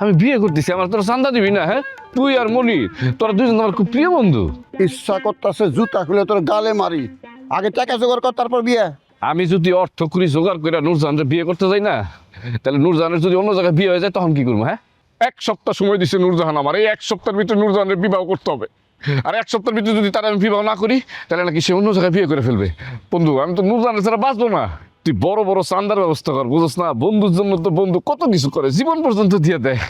আমি বিয়ে করতেছি, আমার তোরা চান্দা দিবি না? হ্যাঁ, তুই আর মনি, তোরা দুজন আমার খুব প্রিয় বন্ধু। ইচ্ছা করতেছে জুতা খুলে তোর গালে মারি। আগে টাকা জোগাড় কর, তারপর বিয়ে। আমি যদি অর্থ করি জোগাড় করে নূরজাহানের বিয়ে করতে যাই না, তাহলে নূরজাহানের যদি অন্য জায়গায় বিয়ে হয়ে যায় তখন কি করবো? হ্যাঁ, 1 সপ্তাহ সময় দিচ্ছে নূরজাহান আমার, এই 1 সপ্তাহের ভিতরে নূরজাহানের বিবাহ করতে হবে। আর 1 সপ্তাহের ভিতরে যদি তারা আমি বিবাহ না করি, তাহলে নাকি সে অন্য জায়গায় বিয়ে করে ফেলবে। বন্ধু, আমি তো নূরজাহানের ছাড়া বাঁচবো না। তুই বড় বড় চান্দার ব্যবস্থা কর, বুঝছ না? বন্ধুর জন্য তো বন্ধু কত কিছু করে, জীবন পর্যন্ত দিয়ে দেয়।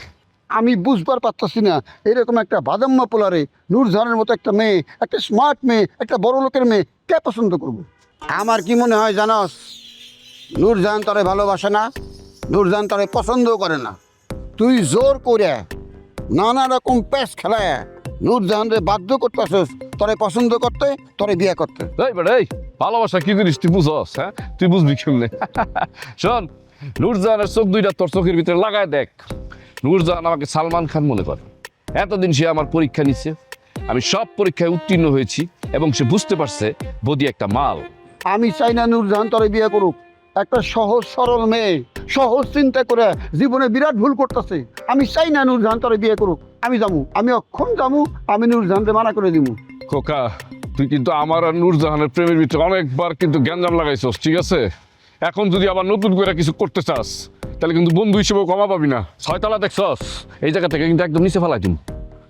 আমি বুঝবার পারতাছি না, এরকম একটা বাদাম্মা পোলারে নূরজাহানের মতো একটা মেয়ে, একটা স্মার্ট মেয়ে, একটা বড় লোকের মেয়ে কে পছন্দ করবো? আমার কি মনে হয় জানস, নূরজাহান তোরে ভালোবাসে না, নূরজাহান তোরে পছন্দও করে না। তুই জোর করে নানা রকম প্যাস খেলায় নূরজাহানরে বাধ্য করতেছস তোরে পছন্দ করতে, তোরে বিয়ে করতে। এই বেটা, এই ভালোবাসা কি জিনিস তুই বুঝস? হ্যাঁ, তুই বুঝবি কেমনে? শোন, নূরজাহানের চোখ দুইটা তোর চোখের ভিতরে লাগায় দেখ। নূরজাহান আমাকে সালমান খান মনে করে। এতদিন সে আমার পরীক্ষা নিচ্ছে, আমি সব পরীক্ষায় উত্তীর্ণ হয়েছি এবং সে বুঝতে পারছে বদি একটা মাল। আমি চাই না নূরজাহান তোরে বিয়ে করুক। একটা সহজ সরল মেয়ে, সহজ চিন্তা করে জীবনে বিরাট ভুল করতেছে। আমি চাই না নূরজাহান তোরে বিয়ে করুক। আমি যাবো, আমি অক্ষম যাবো, আমি নূরজাহানকে মানা করে দিব। খোকা, তুই কিন্তু আমার আর নূরজাহানের প্রেমের ভিতরে অনেকবার কিন্তু গ্যাঞ্জাম লাগাইছস, ঠিক আছে? এখন যদি আবার নতুন করে কিছু করতে চাস, তাহলে কিন্তু বন্ধু হিসেবেও ক্ষমা পাবি না। 6 তলা দেখছস, এই জায়গা থেকে কিন্তু একদম নিচে ফেলাই দিন।